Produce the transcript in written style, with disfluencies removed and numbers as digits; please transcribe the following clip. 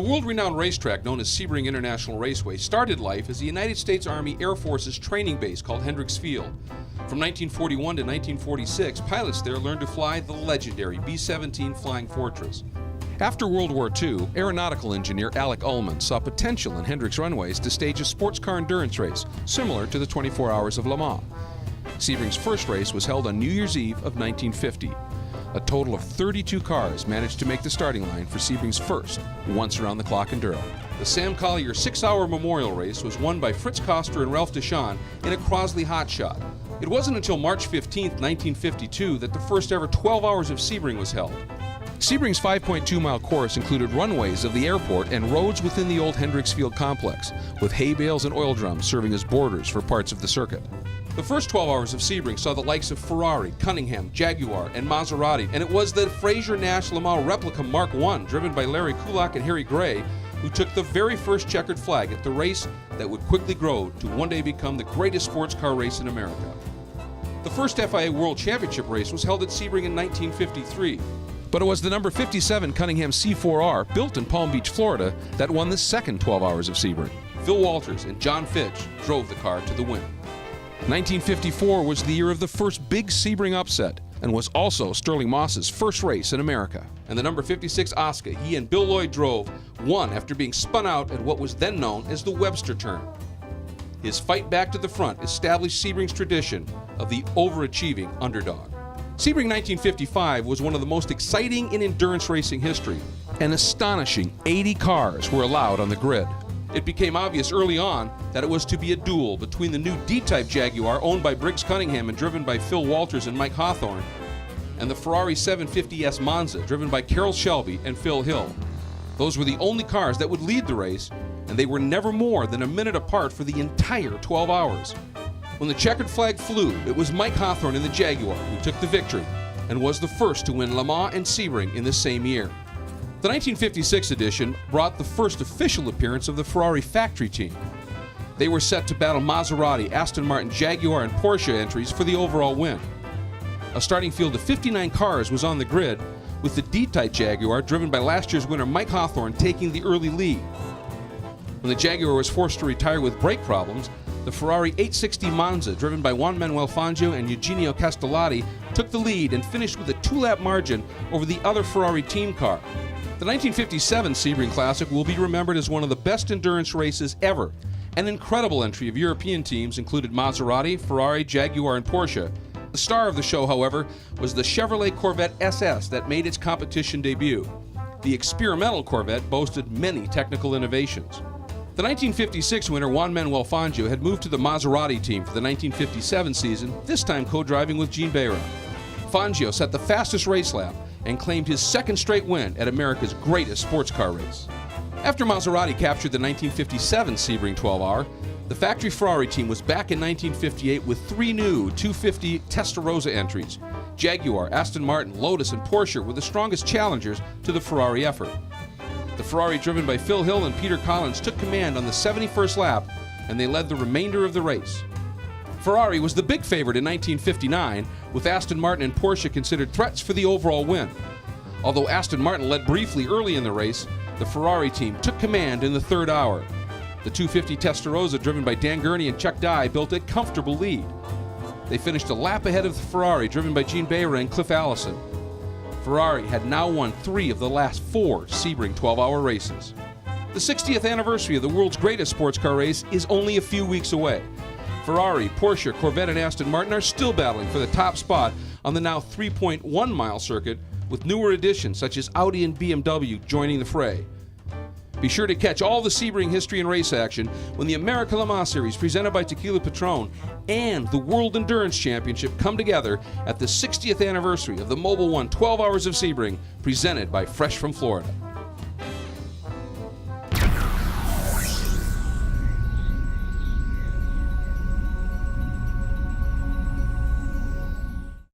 world-renowned racetrack known as Sebring International Raceway started life as the United States Army Air Force's training base called Hendricks Field. From 1941 to 1946, pilots there learned to fly the legendary B-17 Flying Fortress. After World War II, aeronautical engineer Alec Ullman saw potential in Hendricks runways to stage a sports car endurance race, similar to the 24 Hours of Le Mans. Sebring's first race was held on New Year's Eve of 1950. A total of 32 cars managed to make the starting line for Sebring's first once-around-the-clock enduro. The Sam Collier 6-hour memorial race was won by Fritz Koster and Ralph Deschamps in a Crosley hotshot. It wasn't until March 15, 1952 that the first ever 12 Hours of Sebring was held. Sebring's 5.2-mile course included runways of the airport and roads within the old Hendricks Field complex, with hay bales and oil drums serving as borders for parts of the circuit. The first 12 Hours of Sebring saw the likes of Ferrari, Cunningham, Jaguar, and Maserati, and it was the Fraser-Nash Le Mans replica Mark I, driven by Larry Kulak and Harry Gray, who took the very first checkered flag at the race that would quickly grow to one day become the greatest sports car race in America. The first FIA World Championship race was held at Sebring in 1953. But it was the number 57 Cunningham C4R, built in Palm Beach, Florida, that won the second 12 Hours of Sebring. Phil Walters and John Fitch drove the car to the win. 1954 was the year of the first big Sebring upset, and was also Stirling Moss's first race in America. And the number 56 Oscar he and Bill Lloyd drove won after being spun out at what was then known as the Webster turn. His fight back to the front established Sebring's tradition of the overachieving underdog. Sebring 1955 was one of the most exciting in endurance racing history. An astonishing 80 cars were allowed on the grid. It became obvious early on that it was to be a duel between the new D-Type Jaguar owned by Briggs Cunningham and driven by Phil Walters and Mike Hawthorne, and the Ferrari 750S Monza driven by Carroll Shelby and Phil Hill. Those were the only cars that would lead the race, and they were never more than a minute apart for the entire 12 hours. When the checkered flag flew, it was Mike Hawthorne in the Jaguar who took the victory and was the first to win Le Mans and Sebring in the same year. The 1956 edition brought the first official appearance of the Ferrari factory team. They were set to battle Maserati, Aston Martin, Jaguar, and Porsche entries for the overall win. A starting field of 59 cars was on the grid, with the D-Type Jaguar, driven by last year's winner Mike Hawthorne, taking the early lead. When the Jaguar was forced to retire with brake problems, the Ferrari 860 Monza, driven by Juan Manuel Fangio and Eugenio Castellati, took the lead and finished with a 2-lap margin over the other Ferrari team car. The 1957 Sebring Classic will be remembered as one of the best endurance races ever. An incredible entry of European teams included Maserati, Ferrari, Jaguar, and Porsche. The star of the show, however, was the Chevrolet Corvette SS that made its competition debut. The experimental Corvette boasted many technical innovations. The 1956 winner Juan Manuel Fangio had moved to the Maserati team for the 1957 season, this time co-driving with Gene Behra. Fangio set the fastest race lap and claimed his second straight win at America's greatest sports car race. After Maserati captured the 1957 Sebring 12-hour, the factory Ferrari team was back in 1958 with 3 new 250 Testa Rosa entries. Jaguar, Aston Martin, Lotus, and Porsche were the strongest challengers to the Ferrari effort. The Ferrari, driven by Phil Hill and Peter Collins, took command on the 71st lap, and they led the remainder of the race. Ferrari was the big favorite in 1959, with Aston Martin and Porsche considered threats for the overall win. Although Aston Martin led briefly early in the race, the Ferrari team took command in the 3rd hour. The 250 Testarossa, driven by Dan Gurney and Chuck Dye, built a comfortable lead. They finished a lap ahead of the Ferrari, driven by Gene Behra and Cliff Allison. Ferrari had now won 3 of the last 4 Sebring 12-hour races. The 60th anniversary of the world's greatest sports car race is only a few weeks away. Ferrari, Porsche, Corvette, and Aston Martin are still battling for the top spot on the now 3.1-mile circuit, with newer additions such as Audi and BMW joining the fray. Be sure to catch all the Sebring history and race action when the America Le Mans Series, presented by Tequila Patron, and the World Endurance Championship come together at the 60th anniversary of the Mobil One 12 Hours of Sebring, presented by Fresh from Florida.